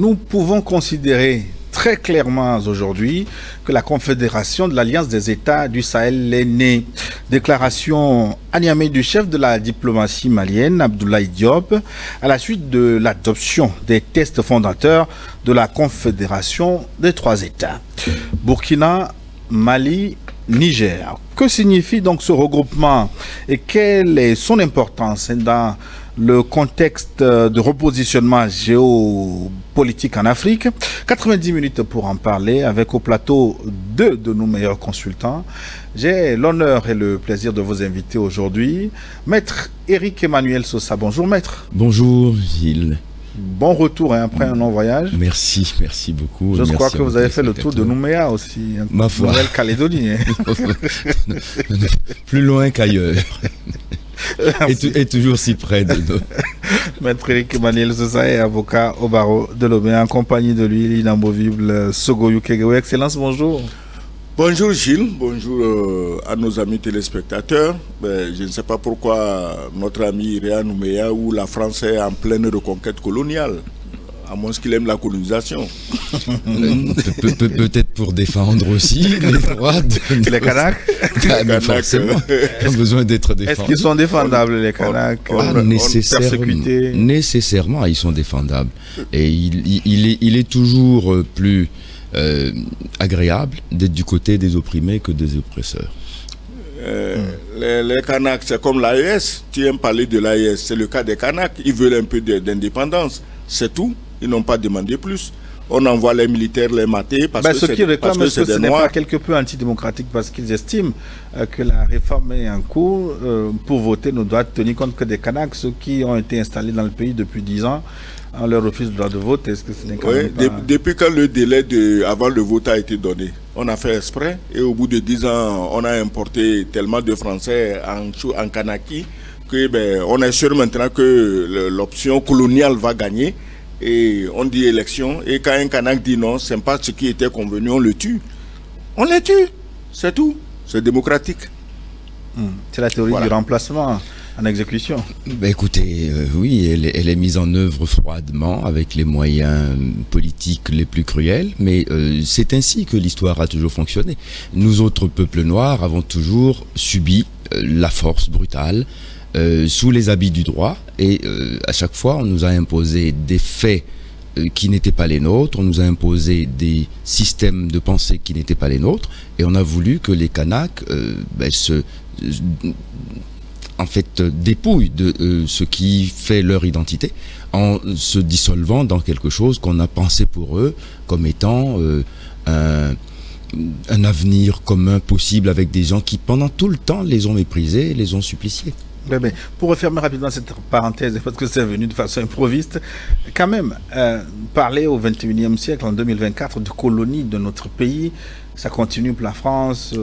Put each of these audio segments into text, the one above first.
nous pouvons considérer très clairement aujourd'hui que la Confédération de l'Alliance des États du Sahel est née. Déclaration à Niamey du chef de la diplomatie malienne, Abdoulaye Diop, à la suite de l'adoption des textes fondateurs de la Confédération des trois États. Burkina, Mali, Niger. Que signifie donc ce regroupement et quelle est son importance dans le contexte de repositionnement géopolitique en Afrique? 90 minutes pour en parler avec au plateau deux de nos meilleurs consultants. J'ai l'honneur et le plaisir de vous inviter aujourd'hui. Maître Éric Emmanuel Sosa. Bonjour maître. Bonjour Gilles. Bon retour après un long voyage. Merci beaucoup. Je crois que vous avez fait le tour de Nouméa aussi, ma foi. Nouvelle-Calédonie. Plus loin qu'ailleurs. Et toujours si près de nous. Maître Éric Emmanuel Sosa est avocat au barreau de Lomé, en compagnie de lui, l'inamovible Sogoyou Kegewe. Excellence, bonjour. Bonjour Gilles, bonjour à nos amis téléspectateurs. Je ne sais pas pourquoi notre ami Iréa Nouméa ou la France est en pleine reconquête coloniale, à moins qu'il aime la colonisation. Peut-être pour défendre aussi les droits de... Les Kanaks. Mais forcément, ils ont besoin d'être défendus. Est-ce qu'ils sont défendables, les Kanaks? Nécessairement, ils sont défendables. Et il est toujours plus agréable d'être du côté des opprimés que des oppresseurs. Les Kanaks, c'est comme l'AES. Tu aimes parler de l'AES, c'est le cas des Kanaks. Ils veulent un peu d'indépendance, c'est tout. Ils n'ont pas demandé plus. On envoie les militaires les mater parce que ce qui réclament, est-ce que ce n'est noirs. pas quelque peu antidémocratique parce qu'ils estiment que la réforme est en cours. Pour voter, nous doit tenir compte que des Kanaks, ceux qui ont été installés dans le pays depuis 10 ans, on leur refuse le droit de vote. Est-ce que ce n'est quand même pas... Depuis quand le délai avant le vote a été donné, on a fait exprès et au bout de 10 ans, on a importé tellement de Français en Kanaki que on est sûr maintenant que l'option coloniale va gagner. Et on dit élection, et quand un Kanak dit non, c'est pas ce qui était convenu, on le tue. On les tue, c'est tout. C'est démocratique. C'est la théorie du remplacement en exécution. Écoutez, oui, elle est mise en œuvre froidement avec les moyens politiques les plus cruels, mais c'est ainsi que l'histoire a toujours fonctionné. Nous autres peuples noirs avons toujours subi la force brutale, sous les habits du droit, et à chaque fois on nous a imposé des faits qui n'étaient pas les nôtres, on nous a imposé des systèmes de pensée qui n'étaient pas les nôtres, et on a voulu que les Kanaks dépouillent de ce qui fait leur identité en se dissolvant dans quelque chose qu'on a pensé pour eux comme étant un avenir commun possible avec des gens qui pendant tout le temps les ont méprisés et les ont suppliciés. Pour refermer rapidement cette parenthèse, parce que c'est venu de façon improviste, quand même, parler au XXIe siècle, en 2024, de colonie de notre pays, ça continue pour la France,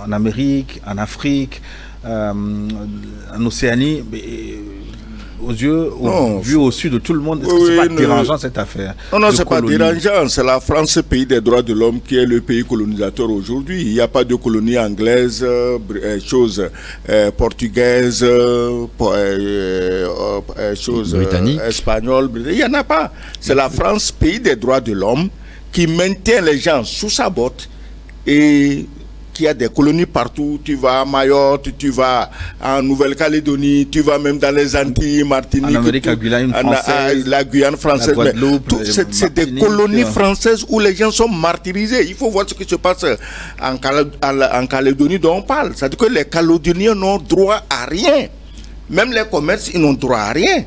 en Amérique, en Afrique, en Océanie, mais aux yeux, vu au sud de tout le monde, est-ce que c'est pas dérangeant cette affaire? Non, c'est pas dérangeant. C'est la France, pays des droits de l'homme, qui est le pays colonisateur aujourd'hui. Il n'y a pas de colonie anglaise, portugaise, britannique, espagnole. Il n'y en a pas. C'est la France, pays des droits de l'homme, qui maintient les gens sous sa botte et qui a des colonies partout. Tu vas à Mayotte, tu vas en Nouvelle-Calédonie, tu vas même dans les Antilles, Martinique, en Amérique, la Guyane française, c'est des colonies françaises où les gens sont martyrisés. Il faut voir ce qui se passe en Calédonie dont on parle. C'est-à-dire que les Calédoniens n'ont droit à rien. Même les commerces, ils n'ont droit à rien.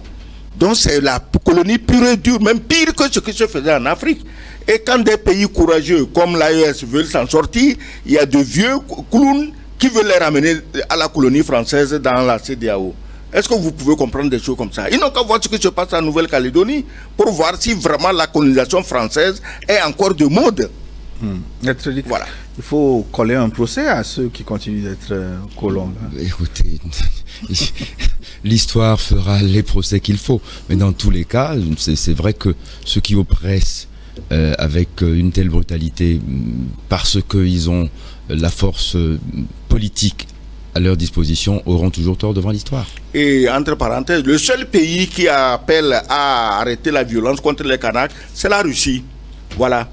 Donc c'est la colonie pure et dure, même pire que ce qui se faisait en Afrique. Et quand des pays courageux comme l'AES veulent s'en sortir, il y a de vieux clowns qui veulent les ramener à la colonie française dans la CEDEAO. Est-ce que vous pouvez comprendre des choses comme ça? Ils n'ont qu'à voir ce qui se passe en Nouvelle-Calédonie pour voir si vraiment la colonisation française est encore de mode. Voilà. Il faut coller un procès à ceux qui continuent d'être colons. Écoutez, l'histoire fera les procès qu'il faut. Mais dans tous les cas, c'est vrai que ceux qui oppressent avec une telle brutalité parce qu'ils ont la force politique à leur disposition auront toujours tort devant l'histoire. Et entre parenthèses, le seul pays qui appelle à arrêter la violence contre les Kanaks, c'est la Russie. Voilà.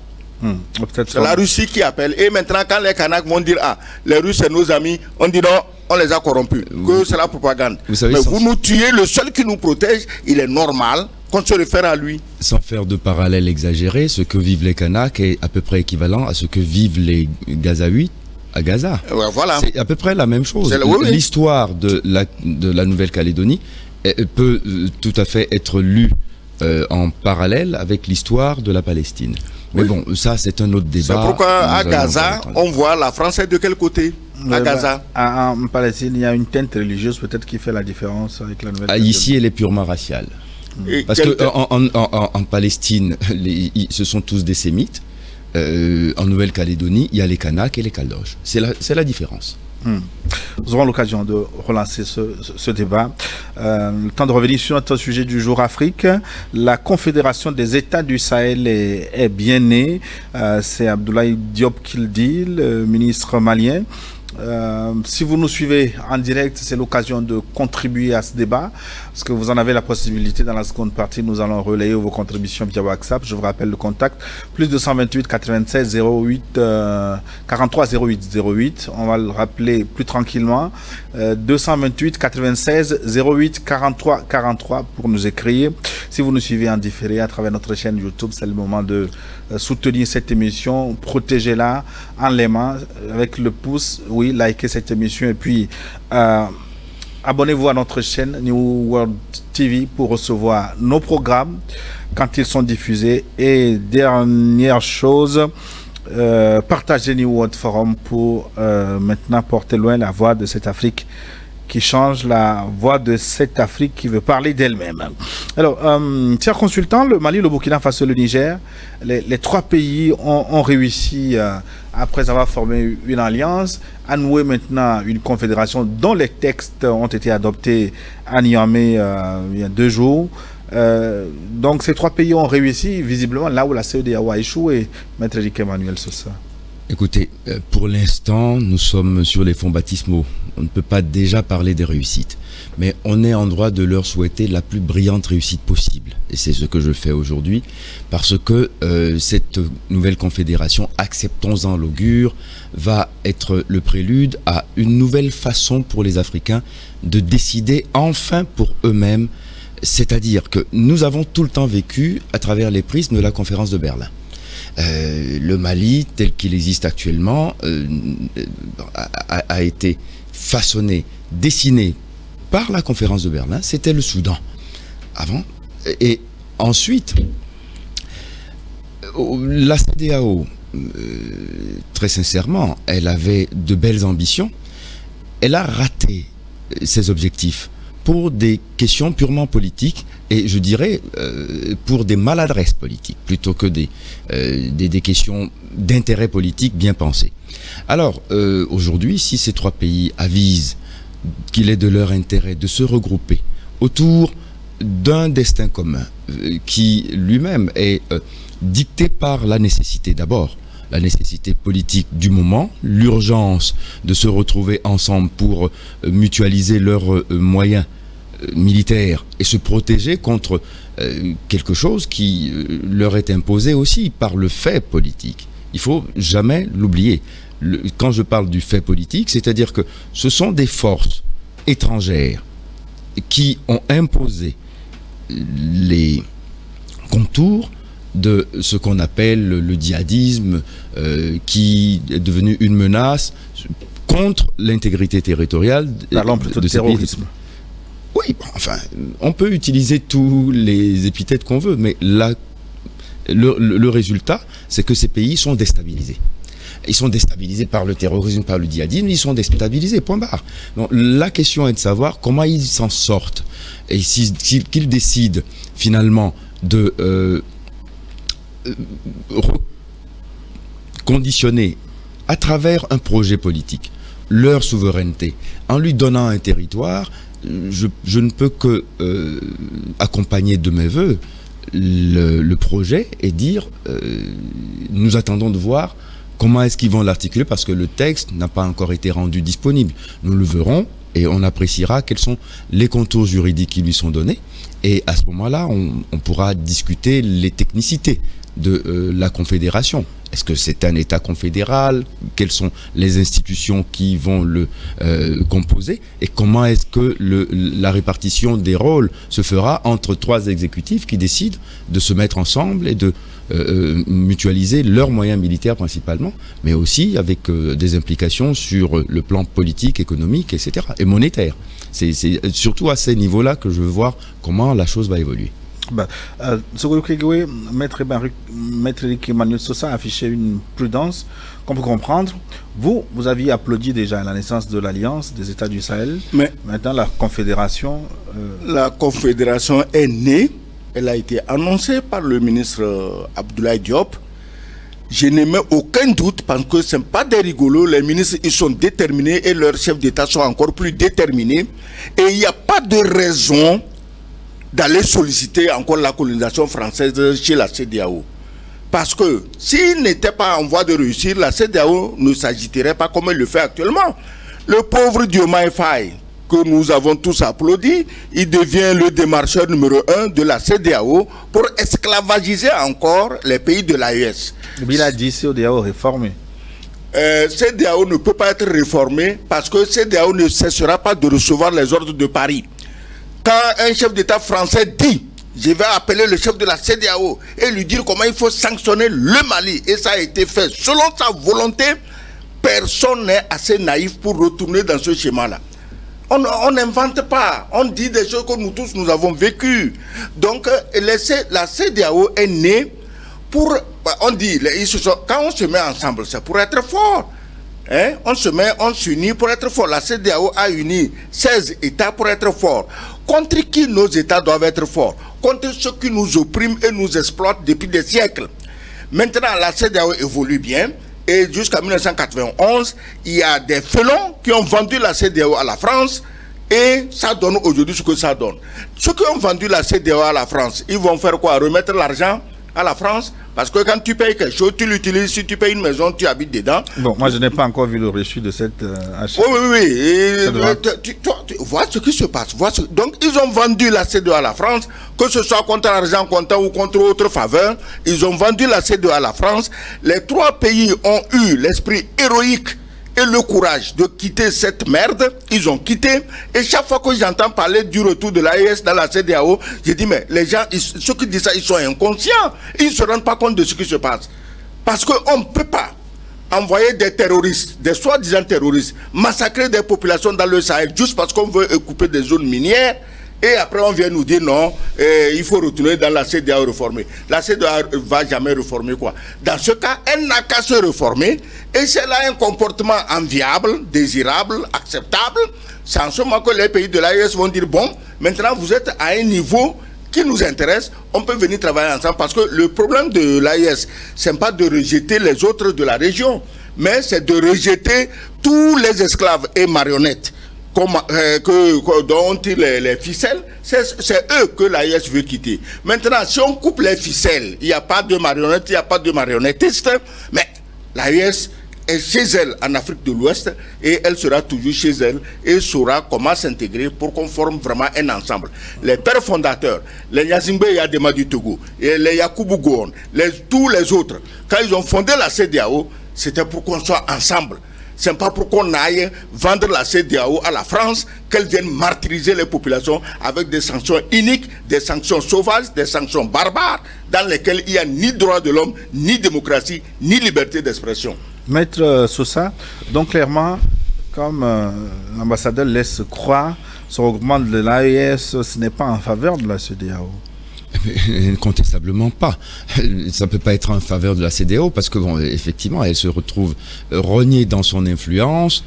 C'est la Russie qui appelle. Et maintenant, quand les Kanaks vont dire les Russes c'est nos amis, on dit non, on les a corrompus. Que c'est la propagande. Vous savez, mais vous nous tuez, le seul qui nous protège, il est normal qu'on se réfère à lui. Sans faire de parallèle exagéré, ce que vivent les Kanaks est à peu près équivalent à ce que vivent les Gazaouis à Gaza. Voilà. C'est à peu près la même chose. L'histoire de la Nouvelle-Calédonie peut tout à fait être lue en parallèle avec l'histoire de la Palestine. Mais bon, ça c'est un autre débat. C'est pourquoi à Gaza, on voit la France est de quel côté? À Gaza. En Palestine, il y a une teinte religieuse peut-être qui fait la différence avec la Nouvelle-Calédonie. Ici, elle est purement raciale. Parce qu'en Palestine, ce sont tous des sémites. En Nouvelle-Calédonie, il y a les Kanaks et les Caldoches. C'est la différence. Nous aurons l'occasion de relancer ce débat. Le temps de revenir sur notre sujet du jour Afrique. La Confédération des États du Sahel est bien née. C'est Abdoulaye Diop qui le dit, le ministre malien. Si vous nous suivez en direct, c'est l'occasion de contribuer à ce débat, parce que vous en avez la possibilité. Dans la seconde partie, nous allons relayer vos contributions via WhatsApp. Je vous rappelle le contact, plus 228 96 08 43 08 08. On va le rappeler plus tranquillement, 228 96 08 43 43 pour nous écrire. Si vous nous suivez en différé à travers notre chaîne YouTube, c'est le moment de soutenir cette émission, protégez-la en l'aimant avec le pouce. Oui, likez cette émission et puis abonnez-vous à notre chaîne New World TV pour recevoir nos programmes quand ils sont diffusés. Et dernière chose, partagez New World Forum pour maintenant porter loin la voix de cette Afrique qui change, la voix de cette Afrique qui veut parler d'elle-même. Alors, chers consultants, le Mali, le Burkina Faso, le Niger, les trois pays ont réussi, après avoir formé une alliance, à nouer maintenant une confédération dont les textes ont été adoptés à Niamey il y a 2 jours. Donc, ces trois pays ont réussi, visiblement, là où la CEDEAO a échoué. Maître Eric Emmanuel Sosa. Écoutez, pour l'instant, nous sommes sur les fonds baptismaux. On ne peut pas déjà parler des réussites. Mais on est en droit de leur souhaiter la plus brillante réussite possible. Et c'est ce que je fais aujourd'hui. Parce que cette nouvelle confédération, acceptons-en l'augure, va être le prélude à une nouvelle façon pour les Africains de décider enfin pour eux-mêmes. C'est-à-dire que nous avons tout le temps vécu à travers les prismes de la conférence de Berlin. Le Mali, tel qu'il existe actuellement, a été façonné, dessiné par la conférence de Berlin. C'était le Soudan avant. Et ensuite, la CEDEAO, très sincèrement, elle avait de belles ambitions. Elle a raté ses objectifs pour des questions purement politiques et je dirais pour des maladresses politiques plutôt que des questions d'intérêt politique bien pensées. Alors aujourd'hui, si ces trois pays avisent qu'il est de leur intérêt de se regrouper autour d'un destin commun qui lui-même est dicté par la nécessité d'abord, la nécessité politique du moment, l'urgence de se retrouver ensemble pour mutualiser leurs moyens militaires et se protéger contre quelque chose qui leur est imposé aussi par le fait politique. Il faut jamais l'oublier. Quand je parle du fait politique, c'est-à-dire que ce sont des forces étrangères qui ont imposé les contours de ce qu'on appelle le djihadisme qui est devenu une menace contre l'intégrité territoriale de terrorisme. Oui, enfin, on peut utiliser tous les épithètes qu'on veut, mais le résultat, c'est que ces pays sont déstabilisés. Ils sont déstabilisés par le terrorisme, par le djihadisme, ils sont déstabilisés, point barre. Donc, la question est de savoir comment ils s'en sortent et qu'ils décident finalement de conditionner à travers un projet politique leur souveraineté en lui donnant un territoire. Je ne peux que accompagner de mes voeux le projet et dire nous attendons de voir Comment est-ce qu'ils vont l'articuler? Parce que le texte n'a pas encore été rendu disponible. Nous le verrons et on appréciera quels sont les contours juridiques qui lui sont donnés. Et à ce moment-là, on pourra discuter les technicités de la Confédération. Est-ce que c'est un État confédéral? Quelles sont les institutions qui vont le composer? Et comment est-ce que la répartition des rôles se fera entre 3 exécutifs qui décident de se mettre ensemble et de mutualiser leurs moyens militaires principalement, mais aussi avec des implications sur le plan politique, économique, etc. et monétaire. C'est surtout à ces niveaux-là que je veux voir comment la chose va évoluer. Maître Emmanuel Sosa a affiché une prudence qu'on peut comprendre. Vous aviez applaudi déjà la naissance de l'Alliance des États du Sahel. Mais maintenant, la Confédération... La Confédération est née. Elle a été annoncée par le ministre Abdoulaye Diop. Je n'émets aucun doute parce que ce n'est pas des rigolos. Les ministres, ils sont déterminés et leurs chefs d'État sont encore plus déterminés. Et il n'y a pas de raison d'aller solliciter encore la colonisation française chez la CEDEAO. Parce que s'il n'était pas en voie de réussir, la CEDEAO ne s'agiterait pas comme elle le fait actuellement. Le pauvre Diomaye Faye, que nous avons tous applaudi, il devient le démarcheur numéro 1 de la CEDEAO pour esclavagiser encore les pays de l'AES. Il a dit CEDEAO réformé. CEDEAO ne peut pas être réformé parce que CEDEAO ne cessera pas de recevoir les ordres de Paris. Quand un chef d'État français dit « Je vais appeler le chef de la CEDEAO et lui dire comment il faut sanctionner le Mali » et ça a été fait selon sa volonté, personne n'est assez naïf pour retourner dans ce schéma-là. On n'invente pas, on dit des choses que nous tous nous avons vécues. Donc la CEDEAO est née pour, on dit, quand on se met ensemble, c'est pour être fort. Hein? On s'unit pour être fort. La CEDEAO a uni 16 États pour être fort. Contre qui nos États doivent être forts? Contre ceux qui nous oppriment et nous exploitent depuis des siècles. Maintenant, la CEDEAO évolue bien. Et jusqu'à 1991, il y a des félons qui ont vendu la CEDEAO à la France. Et ça donne aujourd'hui ce que ça donne. Ceux qui ont vendu la CEDEAO à la France, ils vont faire quoi? Remettre l'argent à la France? Parce que quand tu payes quelque chose, tu l'utilises. Si tu payes une maison, tu habites dedans. Bon, moi je n'ai pas encore vu le reçu de cette achat. Oui. Tu vois ce qui se passe. Donc ils ont vendu la CEDEAO à la France, que ce soit contre l'argent comptant ou contre autre faveur. Ils ont vendu la CEDEAO à la France. Les 3 pays ont eu l'esprit héroïque et le courage de quitter cette merde. Ils ont quitté. Et chaque fois que j'entends parler du retour de l'AES dans la CEDEAO, je dis mais les gens, ceux qui disent ça, ils sont inconscients. Ils ne se rendent pas compte de ce qui se passe. Parce qu'on ne peut pas envoyer des terroristes, des soi-disant terroristes, massacrer des populations dans le Sahel juste parce qu'on veut couper des zones minières. Et après, on vient nous dire non, il faut retourner dans la CEDEAO réformée. La CEDEAO ne va jamais réformer quoi. Dans ce cas, elle n'a qu'à se réformer. Et c'est là un comportement enviable, désirable, acceptable. C'est en ce moment que les pays de l'AES vont dire bon, maintenant vous êtes à un niveau qui nous intéresse, on peut venir travailler ensemble. Parce que le problème de l'AES, ce n'est pas de rejeter les autres de la région, mais c'est de rejeter tous les esclaves et marionnettes dont on tire les ficelles. C'est eux que l'AES veut quitter. Maintenant, si on coupe les ficelles, il n'y a pas de marionnettes, il n'y a pas de marionnettistes, mais l'AES est chez elle en Afrique de l'Ouest et elle sera toujours chez elle et saura comment s'intégrer pour qu'on forme vraiment un ensemble. Les pères fondateurs, les Gnassingbé Yadema du Togo et les Yakubu Gowon, tous les autres, quand ils ont fondé la CEDEAO, c'était pour qu'on soit ensemble. Ce n'est pas pour qu'on aille vendre la CEDEAO à la France, qu'elle vienne martyriser les populations avec des sanctions iniques, des sanctions sauvages, des sanctions barbares, dans lesquelles il n'y a ni droit de l'homme, ni démocratie, ni liberté d'expression. Maître Sosa, donc clairement, comme l'ambassadeur laisse croire, ce regroupement de l'AES, ce n'est pas en faveur de la CEDEAO. Incontestablement pas. Ça peut pas être en faveur de la CEDEAO parce que bon, effectivement, elle se retrouve rognée dans son influence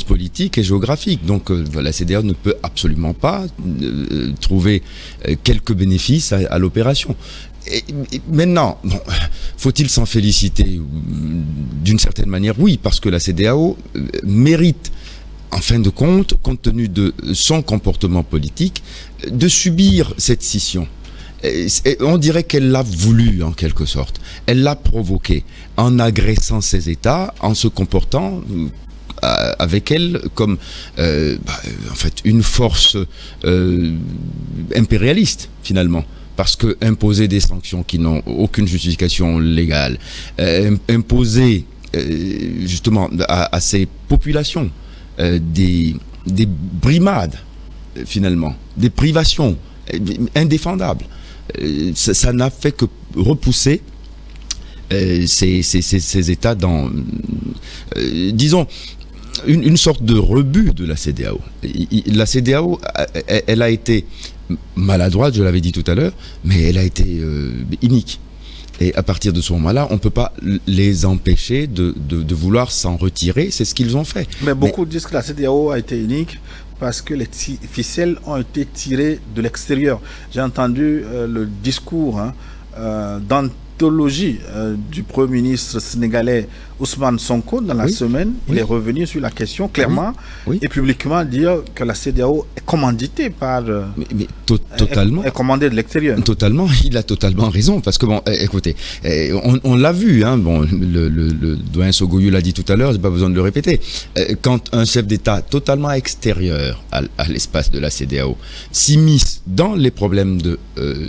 politique et géographique. Donc la CEDEAO ne peut absolument pas trouver quelques bénéfices à l'opération. Et maintenant, bon, faut-il s'en féliciter? D'une certaine manière, oui, parce que la CEDEAO mérite, en fin de compte tenu de son comportement politique, de subir cette scission. On dirait qu'elle l'a voulu en quelque sorte. Elle l'a provoqué en agressant ces États, en se comportant avec elle comme en fait une force impérialiste finalement. Parce que imposer des sanctions qui n'ont aucune justification légale, imposer justement à ces populations des brimades finalement, des privations indéfendables, ça n'a fait que repousser ces États dans, disons, une sorte de rebut de la CEDEAO. La CEDEAO, elle a été maladroite, je l'avais dit tout à l'heure, mais elle a été inique. Et à partir de ce moment-là, on ne peut pas les empêcher de vouloir s'en retirer. C'est ce qu'ils ont fait. Mais beaucoup disent que la CEDEAO a été inique parce que les ficelles ont été tirées de l'extérieur. J'ai entendu le discours d'anthologie du Premier ministre sénégalais Ousmane Sonko dans la semaine. Il est revenu sur la question clairement et publiquement dire que la CEDEAO est commanditée par... totalement. Est commandée de l'extérieur. Totalement, il a totalement raison. Parce que, bon, écoutez, on l'a vu, hein, bon, le doyen Sogoyou l'a dit tout à l'heure, j'ai pas besoin de le répéter. Quand un chef d'État totalement extérieur à l'espace de la CEDEAO s'immisce dans les problèmes de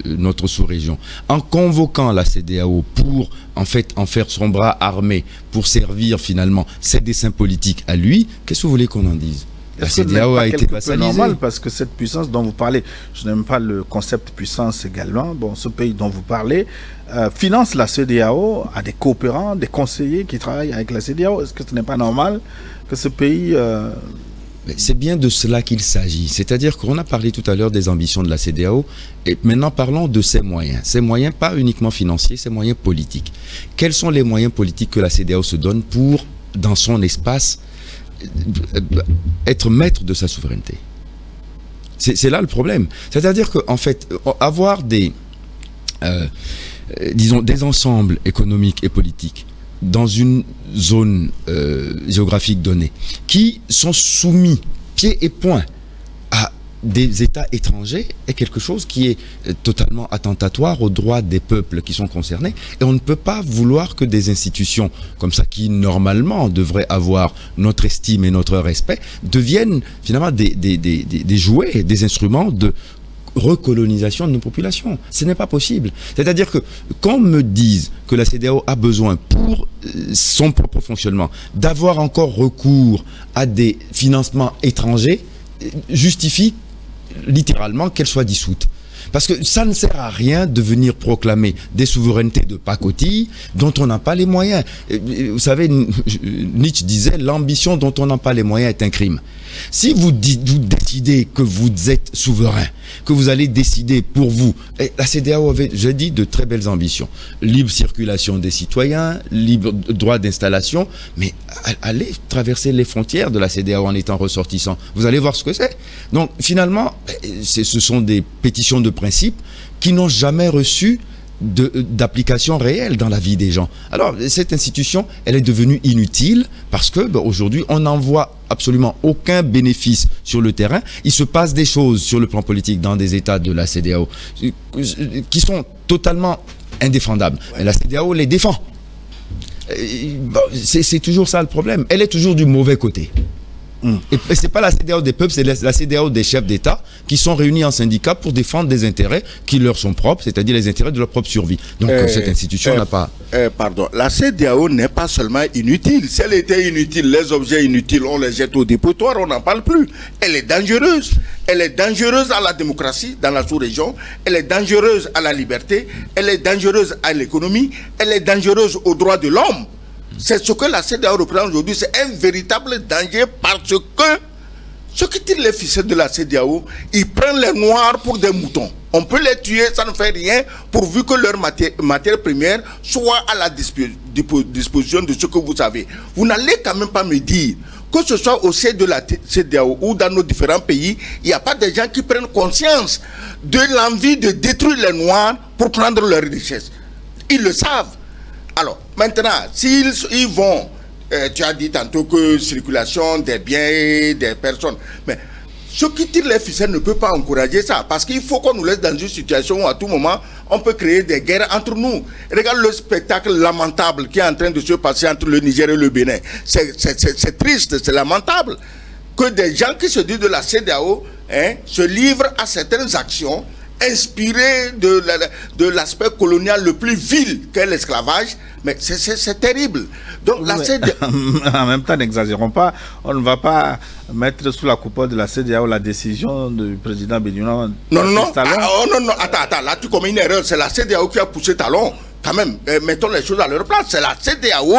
notre sous-région, en convoquant la CEDEAO pour en fait en faire son bras armé pour servir finalement ses desseins politiques à lui, qu'est-ce que vous voulez qu'on en dise? La CEDEAO a été vassalisée. C'est normal parce que cette puissance dont vous parlez, je n'aime pas le concept puissance également, bon, ce pays dont vous parlez finance la CEDEAO, a des coopérants, des conseillers qui travaillent avec la CEDEAO. Est-ce que ce n'est pas normal que ce pays... C'est bien de cela qu'il s'agit. C'est-à-dire qu'on a parlé tout à l'heure des ambitions de la CEDEAO et maintenant parlons de ses moyens. Ses moyens, pas uniquement financiers, ses moyens politiques. Quels sont les moyens politiques que la CEDEAO se donne pour, dans son espace, être maître de sa souveraineté? C'est là le problème. C'est-à-dire qu'en fait, avoir disons, des ensembles économiques et politiques dans une zone géographique donnée, qui sont soumis pied et poing à des États étrangers, est quelque chose qui est totalement attentatoire aux droits des peuples qui sont concernés. Et on ne peut pas vouloir que des institutions comme ça, qui normalement devraient avoir notre estime et notre respect, deviennent finalement des jouets, des instruments de recolonisation de nos populations. Ce n'est pas possible. C'est-à-dire que qu'on me dise que la CEDEAO a besoin pour son propre fonctionnement d'avoir encore recours à des financements étrangers justifie littéralement qu'elle soit dissoute. Parce que ça ne sert à rien de venir proclamer des souverainetés de pacotille dont on n'a pas les moyens. Vous savez, Nietzsche disait l'ambition dont on n'a pas les moyens est un crime. Si vous décidez que vous êtes souverain, que vous allez décider pour vous, la CEDEAO avait, je dis, de très belles ambitions. Libre circulation des citoyens, libre droit d'installation, mais allez traverser les frontières de la CEDEAO en étant ressortissant. Vous allez voir ce que c'est. Donc finalement, ce sont des pétitions de principe qui n'ont jamais reçu d'application réelle dans la vie des gens. Alors, cette institution, elle est devenue inutile parce que aujourd'hui, on n'en voit absolument aucun bénéfice sur le terrain. Il se passe des choses sur le plan politique dans des États de la CEDEAO qui sont totalement indéfendables. Et la CEDEAO les défend. C'est toujours ça le problème. Elle est toujours du mauvais côté. Et c'est pas la CEDEAO des peuples, c'est la CEDEAO des chefs d'État qui sont réunis en syndicat pour défendre des intérêts qui leur sont propres, c'est-à-dire les intérêts de leur propre survie. Donc cette institution n'a pas... Pardon, la CEDEAO n'est pas seulement inutile. Si elle était inutile, les objets inutiles, on les jette au dépotoir, on n'en parle plus. Elle est dangereuse. Elle est dangereuse à la démocratie dans la sous-région. Elle est dangereuse à la liberté. Elle est dangereuse à l'économie. Elle est dangereuse aux droits de l'homme. C'est ce que la CEDEAO représente aujourd'hui, c'est un véritable danger parce que ceux qui tirent les ficelles de la CEDEAO, ils prennent les noirs pour des moutons. On peut les tuer, ça ne fait rien, pourvu que leur matière première soit à la disposition de ce que vous avez. Vous n'allez quand même pas me dire que ce soit au sein de la CEDEAO ou dans nos différents pays, il n'y a pas de gens qui prennent conscience de l'envie de détruire les noirs pour prendre leurs richesses. Ils le savent. Alors, maintenant, s'ils vont, tu as dit tantôt que circulation des biens et des personnes, mais ceux qui tirent les ficelles ne peuvent pas encourager ça, parce qu'il faut qu'on nous laisse dans une situation où à tout moment, on peut créer des guerres entre nous. Regarde le spectacle lamentable qui est en train de se passer entre le Niger et le Bénin. C'est triste, c'est lamentable que des gens qui se disent de la CEDEAO se livrent à certaines actions inspirées de l'aspect colonial le plus vil qu'est l'esclavage. Mais c'est terrible. Donc la CEDEAO... En même temps, n'exagérons pas, on ne va pas mettre sous la coupole de la CEDEAO la décision du président béninois. Non, attends, là tu commets une erreur, c'est la CEDEAO qui a poussé Talon. Quand même, mettons les choses à leur place. C'est la CEDEAO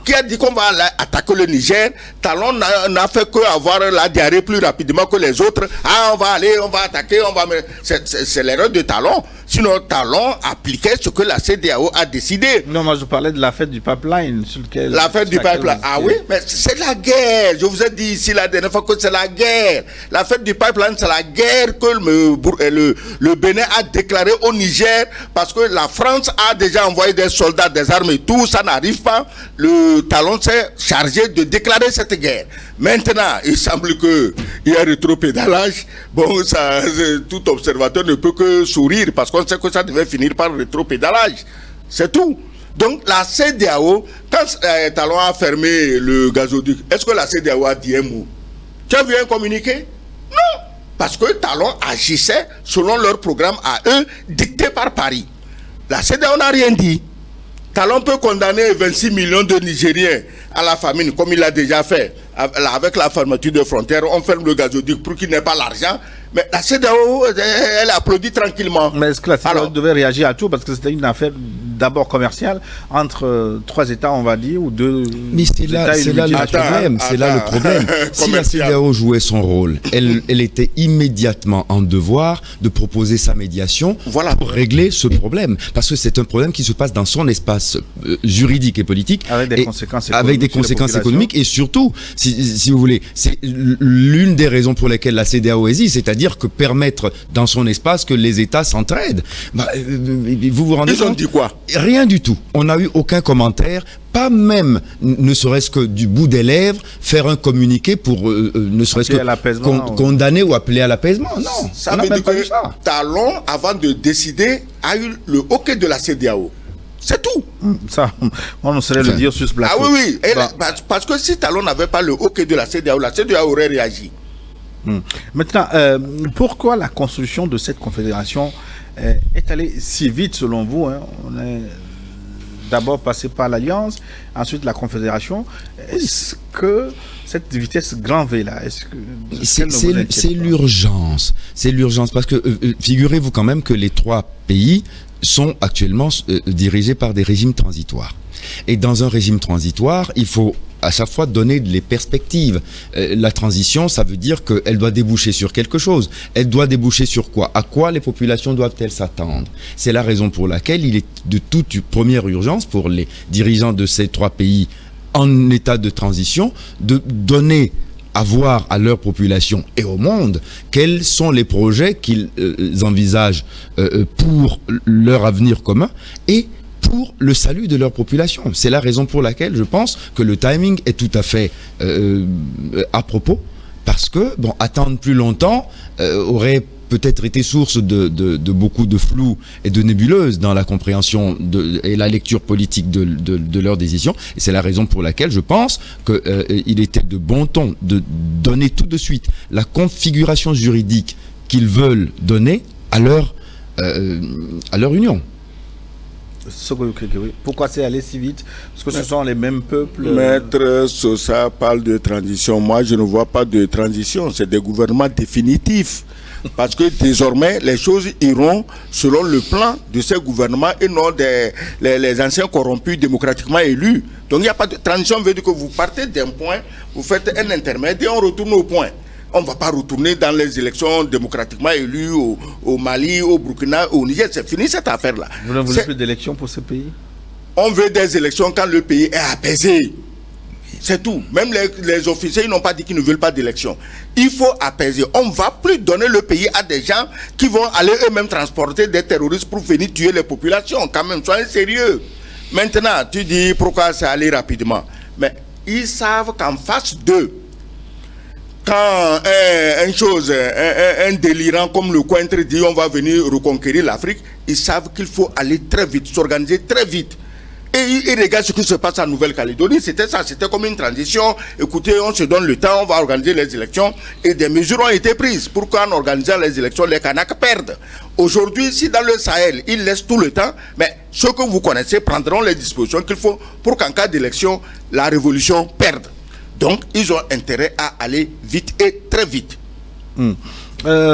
qui a dit qu'on va attaquer le Niger. Talon n'a fait qu'avoir la diarrhée plus rapidement que les autres. Ah, on va aller, on va attaquer, on va... C'est l'erreur de Talon. Sinon, Talon appliquait ce que la CEDEAO a décidé. Non, moi je parlais de la fête du pipeline. La fête du pipeline, ah oui, mais c'est la guerre. Je vous ai dit ici la dernière fois que c'est la guerre. La fête du pipeline, c'est la guerre que le Bénin a déclarée au Niger parce que la France a déjà envoyé des soldats, des armes et tout. Ça n'arrive pas. Le Talon s'est chargé de déclarer cette guerre. Maintenant, il semble qu'il y a rétropédalage. Bon, ça, tout observateur ne peut que sourire parce qu'on sait que ça devait finir par rétropédalage. C'est tout. Donc, la CEDEAO, quand Talon a fermé le gazoduc, est-ce que la CEDEAO a dit un mot? Tu as vu un communiqué? Non. Parce que Talon agissait selon leur programme à eux, dicté par Paris. La CEDEAO n'a rien dit. Talon peut condamner 26 millions de Nigériens à la famine, comme il l'a déjà fait. Avec la fermeture des frontières, on ferme le gazoduc pour qu'il n'ait pas l'argent. Mais la CEDEAO, elle applaudit tranquillement. Mais est-ce que la CEDEAO devait réagir à tout? Parce que c'était une affaire d'abord commerciale entre trois États, on va dire, ou deux. Mais c'est là le problème. C'est là le problème. Si la CEDEAO jouait son rôle, elle était immédiatement en devoir de proposer sa médiation pour régler ce problème. Parce que c'est un problème qui se passe dans son espace juridique et politique. Avec des conséquences économiques. Et surtout, si vous voulez, c'est l'une des raisons pour lesquelles la CEDEAO hésite, c'est-à-dire que permettre dans son espace que les États s'entraident. Vous vous rendez compte? Ils ont dit quoi? Rien du tout. On n'a eu aucun commentaire, pas même, ne serait-ce que du bout des lèvres, faire un communiqué pour ne serait-ce que condamner ou appeler à l'apaisement. Non, ça veut dire que Talon, avant de décider, a eu le OK de la CEDEAO. C'est tout. Ça, on saurait le dire sur ce plateau. Ah oui. Parce que si Talon n'avait pas le OK de la CEDEAO aurait réagi. Maintenant, pourquoi la construction de cette confédération est allée si vite selon vous? On est d'abord passé par l'Alliance, ensuite la confédération. Est-ce que cette vitesse grand V là, c'est l'urgence. C'est l'urgence parce que figurez-vous quand même que les trois pays sont actuellement dirigés par des régimes transitoires. Et dans un régime transitoire, il faut à chaque fois donner les perspectives. La transition, ça veut dire qu'elle doit déboucher sur quelque chose. Elle doit déboucher sur quoi? À quoi les populations doivent-elles s'attendre? C'est la raison pour laquelle il est de toute première urgence pour les dirigeants de ces trois pays en état de transition de donner à voir à leur population et au monde quels sont les projets qu'ils envisagent pour leur avenir commun et pour le salut de leur population. C'est la raison pour laquelle je pense que le timing est tout à fait à propos, parce que attendre plus longtemps aurait peut-être été source de beaucoup de flou et de nébuleuses dans la compréhension et la lecture politique de leurs décisions. Et c'est la raison pour laquelle je pense qu'il était de bon ton de donner tout de suite la configuration juridique qu'ils veulent donner à leur union. Pourquoi c'est allé si vite? Parce que ce sont les mêmes peuples. Maître Sosa parle de transition. Moi, je ne vois pas de transition. C'est des gouvernements définitifs. Parce que désormais, les choses iront selon le plan de ces gouvernements et non les anciens corrompus démocratiquement élus. Donc, il n'y a pas de transition. Veut dire que vous partez d'un point, vous faites un intermède et on retourne au point. On ne va pas retourner dans les élections démocratiquement élues au Mali, au Burkina, au Niger. C'est fini cette affaire-là. Vous ne voulez plus d'élections pour ce pays? On veut des élections quand le pays est apaisé. C'est tout. Même les officiers, ils n'ont pas dit qu'ils ne veulent pas d'élections. Il faut apaiser. On ne va plus donner le pays à des gens qui vont aller eux-mêmes transporter des terroristes pour venir tuer les populations. Quand même, soyez sérieux. Maintenant, tu dis pourquoi ça allait rapidement. Mais ils savent qu'en face d'eux, quand un délirant comme le Cointre dit on va venir reconquérir l'Afrique, ils savent qu'il faut aller très vite, s'organiser très vite. Et regarde ce qui se passe en Nouvelle-Calédonie, c'était ça, c'était comme une transition. Écoutez, on se donne le temps, on va organiser les élections et des mesures ont été prises. Pourquoi en organisant les élections, les Kanaks perdent? Aujourd'hui, si dans le Sahel, ils laissent tout le temps, mais ceux que vous connaissez prendront les dispositions qu'il faut pour qu'en cas d'élection, la révolution perde. Donc, ils ont intérêt à aller vite et très vite.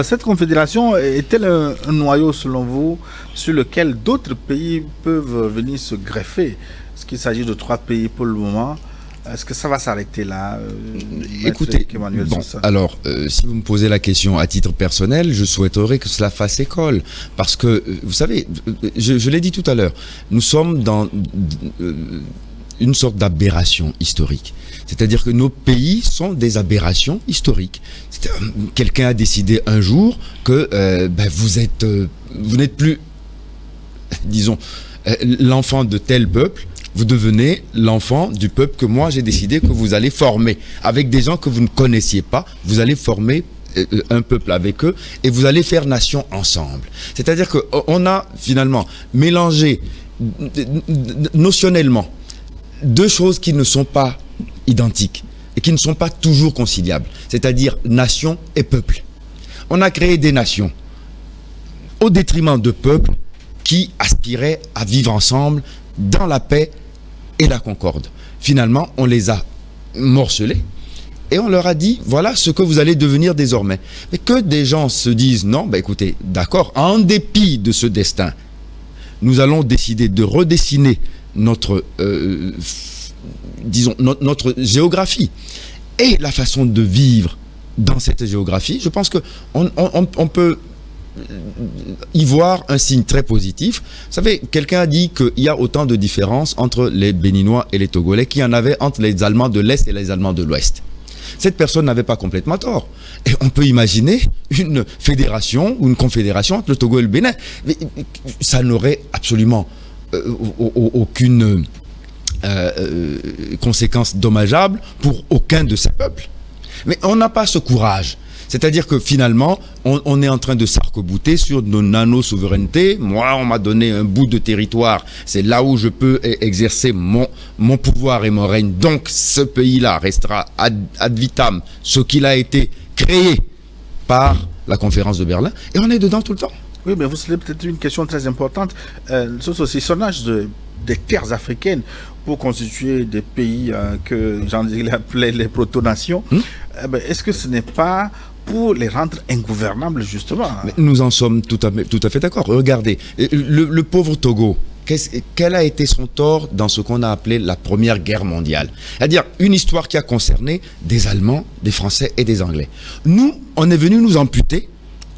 Cette confédération est-elle un noyau, selon vous, sur lequel d'autres pays peuvent venir se greffer? Est-ce qu'il s'agit de 3 pays pour le moment? Est-ce que ça va s'arrêter là? Écoutez, alors, si vous me posez la question à titre personnel, je souhaiterais que cela fasse école. Parce que, vous savez, je l'ai dit tout à l'heure, nous sommes dans une sorte d'aberration historique. C'est-à-dire que nos pays sont des aberrations historiques. Quelqu'un a décidé un jour que vous n'êtes plus, disons, l'enfant de tel peuple, vous devenez l'enfant du peuple que moi j'ai décidé que vous allez former. Avec des gens que vous ne connaissiez pas, vous allez former un peuple avec eux et vous allez faire nation ensemble. C'est-à-dire qu'on a finalement mélangé notionnellement 2 choses qui ne sont pas identiques et qui ne sont pas toujours conciliables, c'est-à-dire nation et peuple. On a créé des nations au détriment de peuples qui aspiraient à vivre ensemble dans la paix et la concorde. Finalement, on les a morcelés et on leur a dit, voilà ce que vous allez devenir désormais. Mais que des gens se disent, non, écoutez, d'accord, en dépit de ce destin, nous allons décider de redessiner notre notre géographie et la façon de vivre dans cette géographie. Je pense qu'on peut y voir un signe très positif. Vous savez, quelqu'un a dit qu'il y a autant de différences entre les Béninois et les Togolais qu'il y en avait entre les Allemands de l'Est et les Allemands de l'Ouest. Cette personne n'avait pas complètement tort. Et on peut imaginer une fédération ou une confédération entre le Togo et le Bénin. Mais ça n'aurait absolument aucune conséquence dommageable pour aucun de ces peuples. Mais on n'a pas ce courage. C'est-à-dire que finalement, on est en train de s'arc-bouter sur nos nano-souverainetés. Moi, on m'a donné un bout de territoire. C'est là où je peux exercer mon pouvoir et mon règne. Donc, ce pays-là restera ad vitam, ce qu'il a été créé par la conférence de Berlin. Et on est dedans tout le temps. Oui, mais vous savez peut-être une question très importante. Ce saucissonnage des terres africaines pour constituer des pays que Jean-Denis appelait les proto-nations, est-ce que ce n'est pas pour les rendre ingouvernables, justement? Mais nous en sommes tout à fait d'accord. Regardez, le pauvre Togo, quel a été son tort dans ce qu'on a appelé la Première Guerre mondiale? C'est-à-dire une histoire qui a concerné des Allemands, des Français et des Anglais. Nous, on est venu nous amputer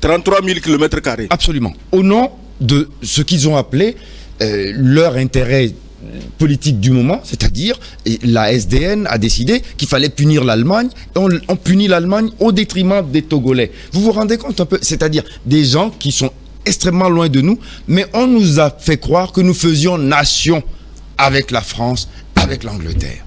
33 000 km². Absolument. Au nom de ce qu'ils ont appelé leur intérêt politique du moment, c'est-à-dire la SDN a décidé qu'il fallait punir l'Allemagne, et on punit l'Allemagne au détriment des Togolais. Vous vous rendez compte un peu? C'est-à-dire des gens qui sont extrêmement loin de nous, mais on nous a fait croire que nous faisions nation avec la France, avec l'Angleterre.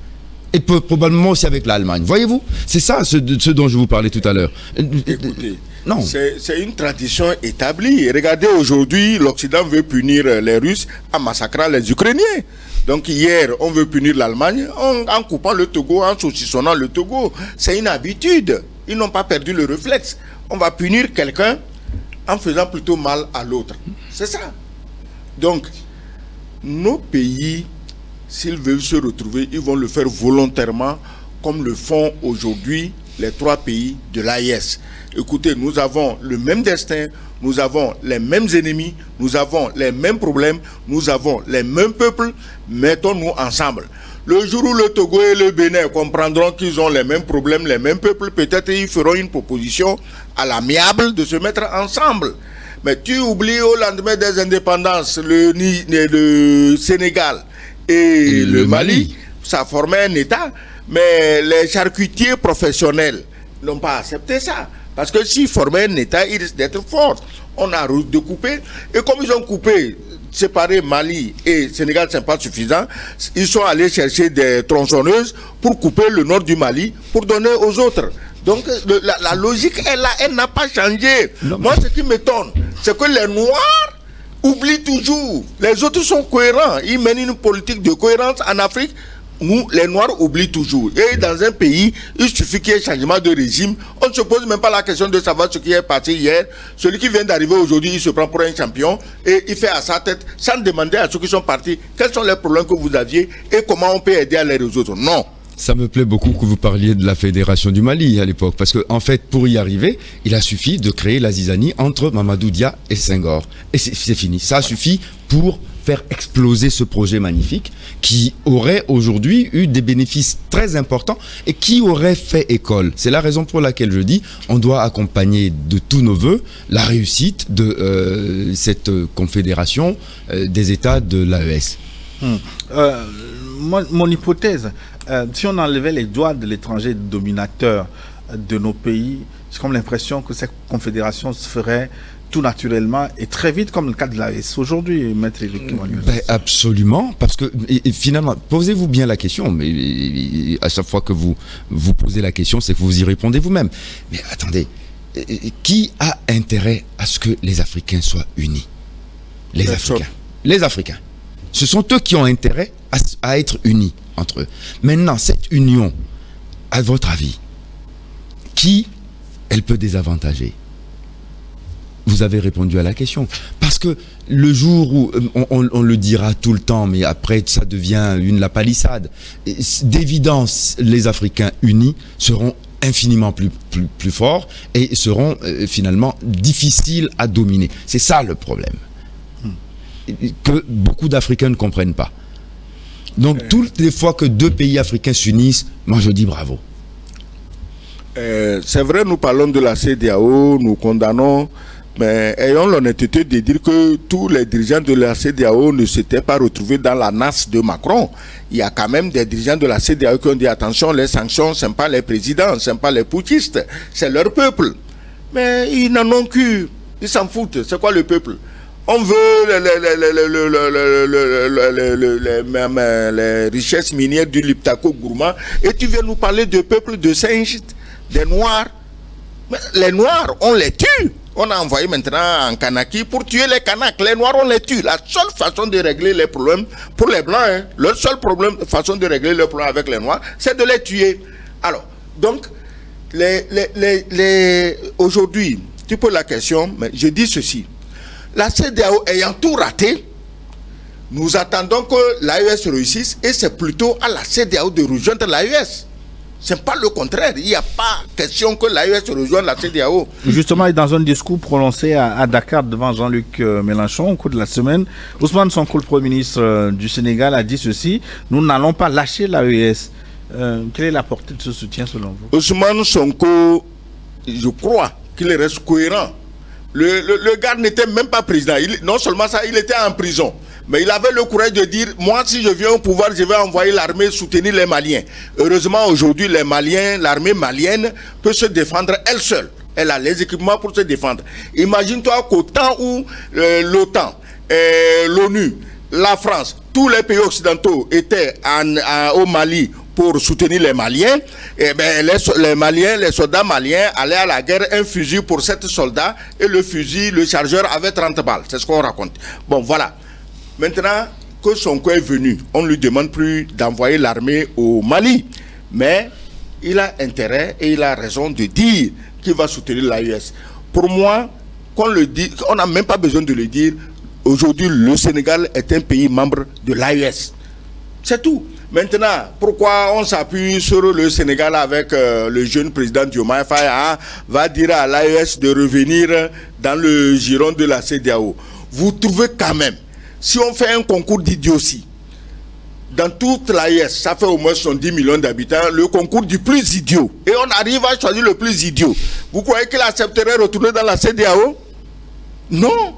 Et probablement aussi avec l'Allemagne. Voyez-vous? C'est ça ce dont je vous parlais tout à l'heure. Écoutez, non. C'est une tradition établie. Regardez, aujourd'hui, l'Occident veut punir les Russes en massacrant les Ukrainiens. Donc hier, on veut punir l'Allemagne en coupant le Togo, en saucissonnant le Togo. C'est une habitude. Ils n'ont pas perdu le réflexe. On va punir quelqu'un en faisant plutôt mal à l'autre. C'est ça. Donc, nos pays, s'ils veulent se retrouver, ils vont le faire volontairement, comme le font aujourd'hui les 3 pays de l'AES. Écoutez, nous avons le même destin, nous avons les mêmes ennemis, nous avons les mêmes problèmes, nous avons les mêmes peuples, mettons-nous ensemble. Le jour où le Togo et le Bénin comprendront qu'ils ont les mêmes problèmes, les mêmes peuples, peut-être ils feront une proposition à l'amiable de se mettre ensemble. Mais tu oublies au lendemain des indépendances, le Sénégal et le Mali, ça formait un État, mais les charcutiers professionnels n'ont pas accepté ça. Parce que s'ils formaient un État, ils risquent d'être forts. On a découpé, et comme ils ont coupé, séparé Mali et Sénégal, ce n'est pas suffisant, ils sont allés chercher des tronçonneuses pour couper le nord du Mali, pour donner aux autres. Donc la logique est là, elle n'a pas changé. Non, moi, ce qui m'étonne, c'est que les Noirs oublient toujours. Les autres sont cohérents. Ils mènent une politique de cohérence en Afrique. Nous, les Noirs, oublient toujours. Et dans un pays, il suffit qu'il y ait changement de régime. On ne se pose même pas la question de savoir ce qui est passé hier. Celui qui vient d'arriver aujourd'hui, il se prend pour un champion et il fait à sa tête, sans demander à ceux qui sont partis, quels sont les problèmes que vous aviez et comment on peut aider à les résoudre. Non. Ça me plaît beaucoup que vous parliez de la Fédération du Mali à l'époque, parce que en fait, pour y arriver, il a suffi de créer la zizanie entre Mamadou Dia et Senghor. Et c'est fini. Ça a suffi pour faire exploser ce projet magnifique qui aurait aujourd'hui eu des bénéfices très importants et qui aurait fait école. C'est la raison pour laquelle je dis on doit accompagner de tous nos voeux la réussite de cette confédération des États de l'AES. Mon hypothèse, si on enlevait les doigts de l'étranger dominateur de nos pays, j'ai comme l'impression que cette confédération se ferait tout naturellement et très vite, comme le cas de l'AES aujourd'hui, Maître Éric Emmanuel. Absolument, parce que et finalement, posez-vous bien la question, mais à chaque fois que vous posez la question, c'est que vous y répondez vous-même. Mais attendez, qui a intérêt à ce que les Africains soient unis? Les Africains. Les Africains. Ce sont eux qui ont intérêt à être unis entre eux. Maintenant, cette union, à votre avis, qui elle peut désavantager? Vous avez répondu à la question. Parce que le jour où, on le dira tout le temps, mais après ça devient la palissade, d'évidence, les Africains unis seront infiniment plus forts et seront finalement difficiles à dominer. C'est ça le problème. Que beaucoup d'Africains ne comprennent pas. Donc toutes les fois que deux pays africains s'unissent, moi je dis bravo. C'est vrai, nous parlons de la CEDEAO, nous condamnons, mais ayons l'honnêteté de dire que tous les dirigeants de la CEDEAO ne s'étaient pas retrouvés dans la nasse de Macron. Il y a quand même des dirigeants de la CEDEAO qui ont dit attention, les sanctions, ce n'est pas les présidents, ce n'est pas les putschistes, c'est leur peuple. Mais ils n'en ont qu'une, ils s'en foutent. C'est quoi le peuple? On veut les richesses minières du Liptako Gourma et tu viens nous parler de peuple de singes, des Noirs. Mais les Noirs, on les tue. On a envoyé maintenant en Kanaki pour tuer les Kanaks. Les Noirs, on les tue. La seule façon de régler les problèmes, pour les Blancs, leur seule façon de régler le problème avec les Noirs, c'est de les tuer. Alors, donc, aujourd'hui, tu poses la question, mais je dis ceci. La CEDEAO ayant tout raté, nous attendons que l'AES réussisse et c'est plutôt à la CEDEAO de rejoindre l'AES. Ce n'est pas le contraire. Il n'y a pas question que l'AES rejoigne la CEDEAO. Justement, dans un discours prononcé à Dakar devant Jean-Luc Mélenchon au cours de la semaine, Ousmane Sonko, le Premier ministre du Sénégal, a dit ceci: nous n'allons pas lâcher l'AES. Quelle est la portée de ce soutien selon vous? Ousmane Sonko, je crois qu'il reste cohérent. Le gars n'était même pas président. Non seulement ça, il était en prison. Mais il avait le courage de dire, moi si je viens au pouvoir, je vais envoyer l'armée soutenir les Maliens. Heureusement aujourd'hui, les Maliens, l'armée malienne peut se défendre elle seule. Elle a les équipements pour se défendre. Imagine-toi qu'au temps où l'OTAN, l'ONU, la France, tous les pays occidentaux étaient au Mali pour soutenir les Maliens, et ben les Maliens, les soldats maliens allaient à la guerre, un fusil pour 7 soldats, et le fusil, le chargeur avait 30 balles. C'est ce qu'on raconte. Bon, voilà. Maintenant que Sonko est venu, on ne lui demande plus d'envoyer l'armée au Mali. Mais il a intérêt et il a raison de dire qu'il va soutenir l'AES. Pour moi, qu'on le dit, on n'a même pas besoin de le dire. Aujourd'hui, le Sénégal est un pays membre de l'AES. C'est tout. Maintenant, pourquoi on s'appuie sur le Sénégal avec le jeune président Diomaye Faye va dire à l'AES de revenir dans le giron de la CEDEAO. Vous trouvez quand même, si on fait un concours d'idiotie, dans toute l'AES, ça fait au moins 70 millions d'habitants, le concours du plus idiot, et on arrive à choisir le plus idiot, vous croyez qu'il accepterait de retourner dans la CEDEAO? Non.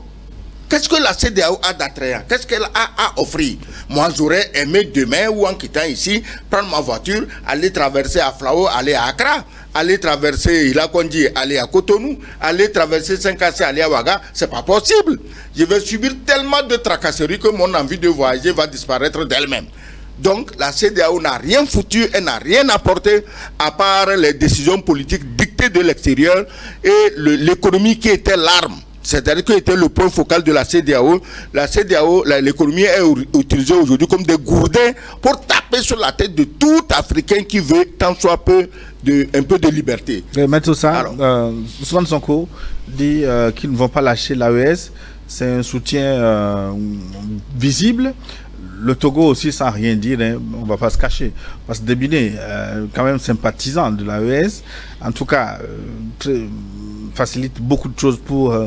Qu'est-ce que la CEDEAO a d'attrayant? Qu'est-ce qu'elle a à offrir? Moi, j'aurais aimé demain ou en quittant ici, prendre ma voiture, aller traverser à Flao, aller à Accra, aller traverser Ilakondi, aller à Cotonou, aller traverser Saint-Cassé, aller à Ouaga. C'est pas possible. Je vais subir tellement de tracasseries que mon envie de voyager va disparaître d'elle-même. Donc la CEDEAO n'a rien foutu, elle n'a rien apporté à part les décisions politiques dictées de l'extérieur et l'économie qui était l'arme. C'est-à-dire que était le point focal de la CEDEAO. La CEDEAO, l'économie est utilisée aujourd'hui comme des gourdins pour taper sur la tête de tout Africain qui veut tant soit peu un peu de liberté. Maître Oussa, Ousmane Sonko dit qu'ils ne vont pas lâcher l'AES. C'est un soutien visible. Le Togo aussi, sans rien dire, hein, on ne va pas se cacher, on va se débiner, quand même sympathisant de l'AES. En tout cas, facilite beaucoup de choses pour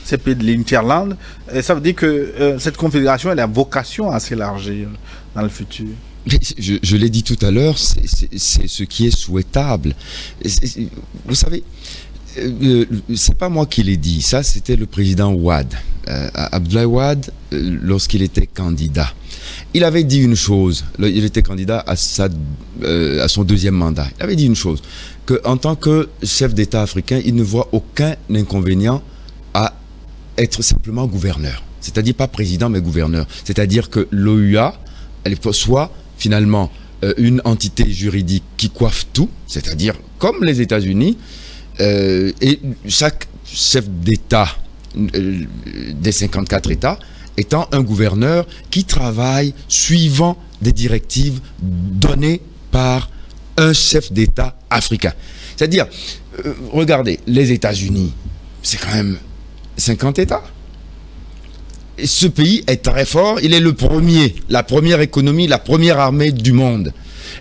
ces pays de l'Interland. Et ça veut dire que cette confédération, elle a vocation à s'élargir dans le futur. Je l'ai dit tout à l'heure, c'est ce qui est souhaitable. Vous savez, c'est pas moi qui l'ai dit, ça c'était le président Wade, Abdoulaye Wade, lorsqu'il était candidat. Il avait dit une chose, il était candidat à son deuxième mandat. Il avait dit une chose, qu'en tant que chef d'État africain, il ne voit aucun inconvénient à être simplement gouverneur. C'est-à-dire pas président, mais gouverneur. C'est-à-dire que l'OUA, elle soit finalement une entité juridique qui coiffe tout, c'est-à-dire comme les États-Unis, et chaque chef d'État des 54 États étant un gouverneur qui travaille suivant des directives données par un chef d'État africain. C'est-à-dire, regardez, les États-Unis, c'est quand même 50 États. Et ce pays est très fort, il est le premier, la première économie, la première armée du monde.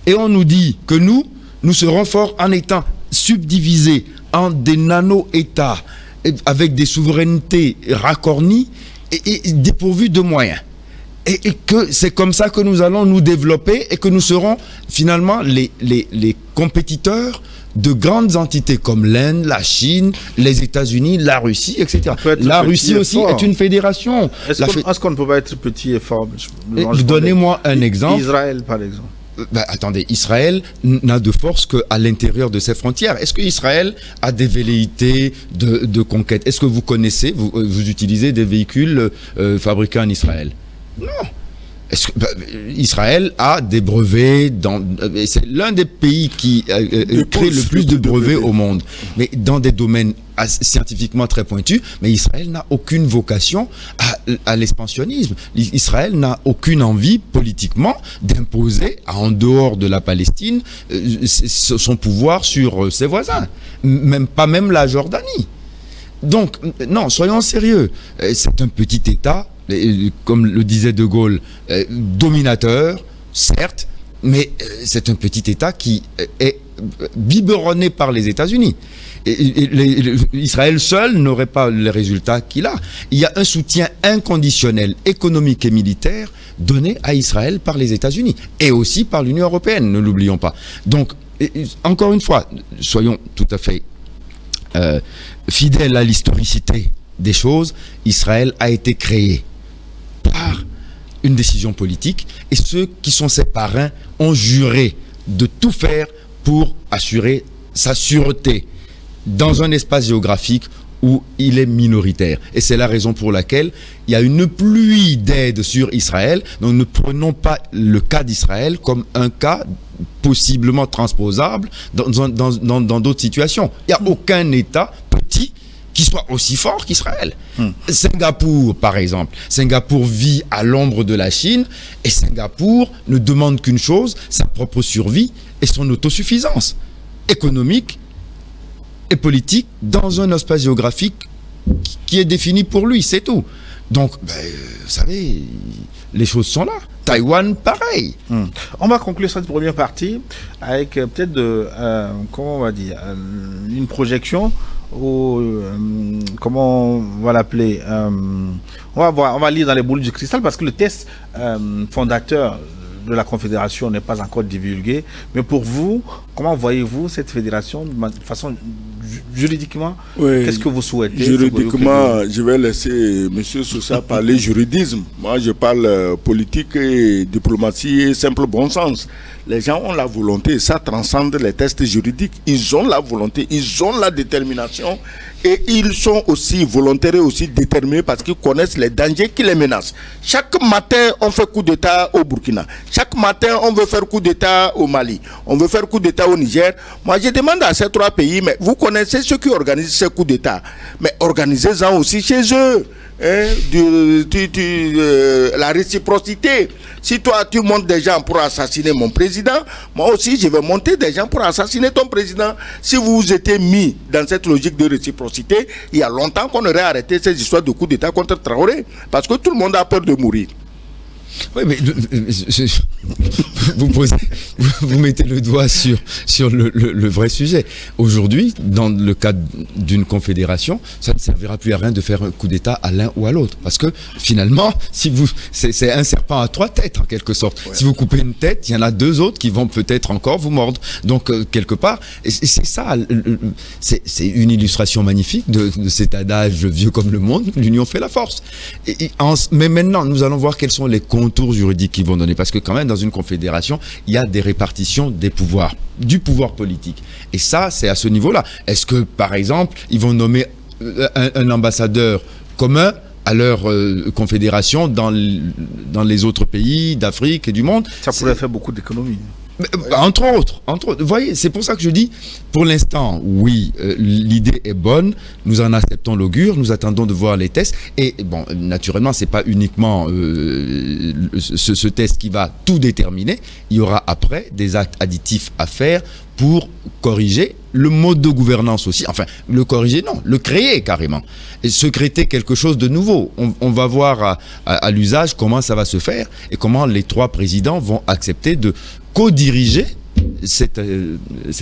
Et on nous dit que nous serons forts en étant subdivisés en des nano-États avec des souverainetés racornies et dépourvus de moyens. Et que c'est comme ça que nous allons nous développer et que nous serons finalement les compétiteurs de grandes entités comme l'Inde, la Chine, les États-Unis, la Russie, etc. La Russie aussi est une fédération. Est-ce qu'on ne peut pas être petit et fort? Donnez-moi un exemple. Israël, par exemple. Attendez, Israël n'a de force qu'à l'intérieur de ses frontières. Est-ce que Israël a des velléités de conquête? Est-ce que vous connaissez, vous utilisez des véhicules fabriqués en Israël? Non. Israël a des brevets, c'est l'un des pays qui crée le plus de brevets au monde, mais dans des domaines scientifiquement très pointus. Mais Israël n'a aucune vocation à l'expansionnisme. Israël n'a aucune envie politiquement d'imposer en dehors de la Palestine son pouvoir sur ses voisins, pas même la Jordanie. Donc, non, soyons sérieux. C'est un petit État, comme le disait De Gaulle, dominateur, certes, mais c'est un petit État qui est biberonné par les États-Unis. Israël seul n'aurait pas les résultats qu'il a. Il y a un soutien inconditionnel économique et militaire donné à Israël par les États-Unis et aussi par l'Union européenne, ne l'oublions pas. Donc, encore une fois, soyons tout à fait fidèles à l'historicité des choses. Israël a été créé par une décision politique et ceux qui sont ses parrains ont juré de tout faire pour assurer sa sûreté dans un espace géographique où il est minoritaire. Et c'est la raison pour laquelle il y a une pluie d'aide sur Israël. Donc ne prenons pas le cas d'Israël comme un cas possiblement transposable dans d'autres situations. Il n'y a aucun État petit qui soit aussi fort qu'Israël. Singapour, par exemple. Singapour vit à l'ombre de la Chine et Singapour ne demande qu'une chose, sa propre survie et son autosuffisance économique et politique dans un espace géographique qui est défini pour lui, c'est tout. Donc, vous savez, les choses sont là. Taïwan, pareil. On va conclure cette première partie avec peut-être comment on va dire, une projection ou comment on va l'appeler, on va lire dans les boules du cristal parce que le test fondateur de la Confédération n'est pas encore divulgué. Mais pour vous, comment voyez-vous cette fédération de façon juridiquement, oui, qu'est-ce que vous souhaitez? Juridiquement, je vais laisser M. Sousa parler juridisme. Moi, je parle politique et diplomatie et simple bon sens. Les gens ont la volonté, ça transcende les tests juridiques. Ils ont la volonté, ils ont la détermination et ils sont aussi volontaires et aussi déterminés parce qu'ils connaissent les dangers qui les menacent. Chaque matin, on fait coup d'État au Burkina. Chaque matin, on veut faire coup d'État au Mali. On veut faire coup d'État au Niger. Moi, je demande à ces 3 pays, mais vous connaissez ceux qui organisent ces coups d'État. Mais organisez-en aussi chez eux. La réciprocité. Si toi tu montes des gens pour assassiner mon président, moi aussi je vais monter des gens pour assassiner ton président. Si vous vous étiez mis dans cette logique de réciprocité, il y a longtemps qu'on aurait arrêté ces histoires de coups d'État contre Traoré, parce que tout le monde a peur de mourir. Oui, mais vous mettez le doigt sur le vrai sujet. Aujourd'hui, dans le cadre d'une confédération, ça ne servira plus à rien de faire un coup d'État à l'un ou à l'autre. Parce que finalement, c'est un serpent à 3 têtes en quelque sorte. Ouais. Si vous coupez une tête, il y en a 2 autres qui vont peut-être encore vous mordre. Donc, quelque part, et c'est ça, c'est une illustration magnifique de cet adage vieux comme le monde, l'union fait la force. Mais maintenant, nous allons voir quels sont les contours juridiques qu'ils vont donner, parce que quand même dans une confédération il y a des répartitions des pouvoirs, du pouvoir politique, et ça c'est à ce niveau-là. Est-ce que par exemple ils vont nommer un ambassadeur commun à leur confédération dans les autres pays d'Afrique et du monde? Ça pourrait faire beaucoup d'économies. Entre autres, vous voyez, c'est pour ça que je dis, pour l'instant, oui, l'idée est bonne, nous en acceptons l'augure, nous attendons de voir les tests, et bon, naturellement, c'est pas uniquement ce test qui va tout déterminer, il y aura après des actes additifs à faire pour corriger le mode de gouvernance aussi, enfin, le corriger, non, le créer carrément, et secréter quelque chose de nouveau. On va voir à l'usage comment ça va se faire, et comment les 3 présidents vont accepter de co-diriger cet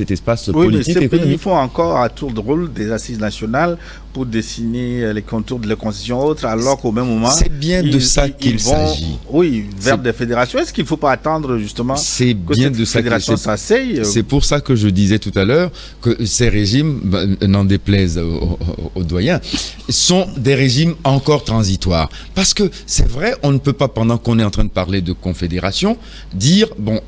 espace politique et économique. Il faut encore à tour de rôle des assises nationales pour dessiner les contours de la constitution autre, alors qu'au même moment c'est bien de ça qu'il s'agit. Oui, vers des fédérations. Est-ce qu'il ne faut pas attendre justement c'est que bien cette de ça fédération s'asseye? C'est pour ça que je disais tout à l'heure que ces régimes, n'en déplaise aux doyens, sont des régimes encore transitoires. Parce que c'est vrai, on ne peut pas, pendant qu'on est en train de parler de confédération, dire bon,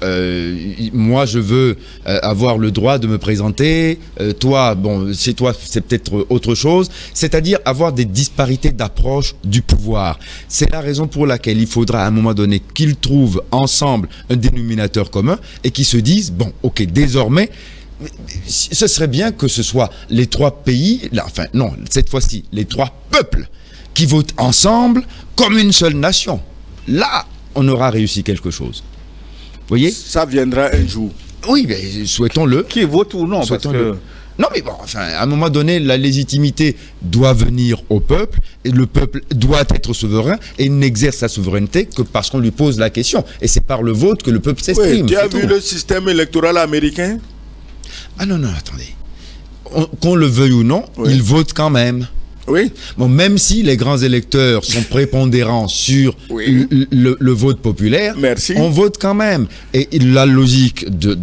moi je veux avoir le droit de me présenter, toi, bon, chez toi c'est peut-être autre chose. C'est-à-dire avoir des disparités d'approche du pouvoir. C'est la raison pour laquelle il faudra à un moment donné qu'ils trouvent ensemble un dénominateur commun et qu'ils se disent, bon, ok, désormais, ce serait bien que ce soit les 3 pays, là, enfin non, cette fois-ci, les 3 peuples qui votent ensemble comme une seule nation. Là, on aura réussi quelque chose. Vous voyez? Ça viendra un jour. Oui, mais souhaitons-le. Qui vote ou non, parce que... Non, mais bon, enfin, à un moment donné, la légitimité doit venir au peuple, et le peuple doit être souverain, et il n'exerce sa souveraineté que parce qu'on lui pose la question. Et c'est par le vote que le peuple s'exprime. Oui, tu as vu le système électoral américain? Ah non, attendez. Qu'on le veuille ou non, il vote quand même. Oui. Bon, même si les grands électeurs sont prépondérants sur le vote populaire, on vote quand même. Et la logique disons,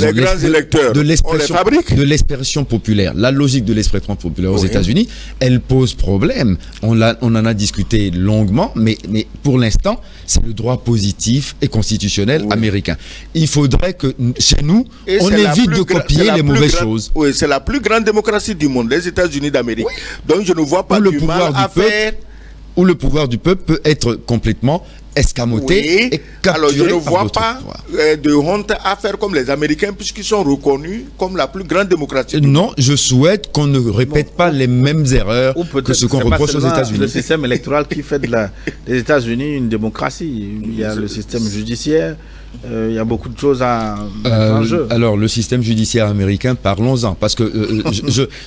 les grands électeurs, de l'expression populaire, la logique de l'expression populaire aux États-Unis, elle pose problème. On en a discuté longuement, mais pour l'instant, c'est le droit positif et constitutionnel américain. Il faudrait que chez nous, on évite de copier les mauvaises choses. Oui, c'est la plus grande démocratie du monde, les États-Unis d'Amérique. Oui. Donc je ne vois pas du mal à faire. Où le pouvoir du peuple peut être complètement escamoté et capturé. Alors je ne vois pas de honte à faire comme les Américains, puisqu'ils sont reconnus comme la plus grande démocratie. Non, je souhaite qu'on ne répète pas les mêmes erreurs que ce qu'on reproche aux États-Unis. Le système électoral qui fait des États-Unis une démocratie. Il y a le système judiciaire. Il y a beaucoup de choses en jeu. Alors, le système judiciaire américain, parlons-en, parce que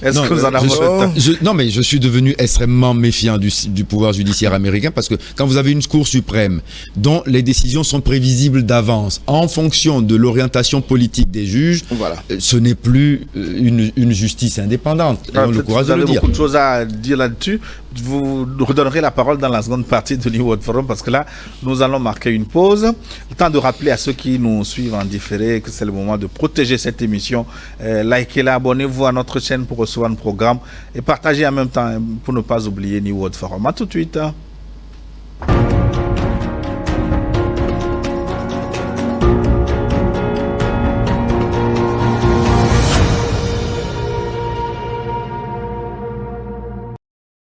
est-ce que vous en avez non, mais je suis devenu extrêmement méfiant du pouvoir judiciaire américain, parce que quand vous avez une Cour suprême dont les décisions sont prévisibles d'avance en fonction de l'orientation politique des juges, ce n'est plus une justice indépendante. On a le courage de le dire. Beaucoup de choses à dire là-dessus, vous redonnerez la parole dans la seconde partie de New World Forum parce que là, nous allons marquer une pause. Le temps de rappeler à ceux qui nous suivent en différé que c'est le moment de protéger cette émission. Likez-la, abonnez-vous à notre chaîne pour recevoir le programme et partagez en même temps pour ne pas oublier New World Forum. À tout de suite.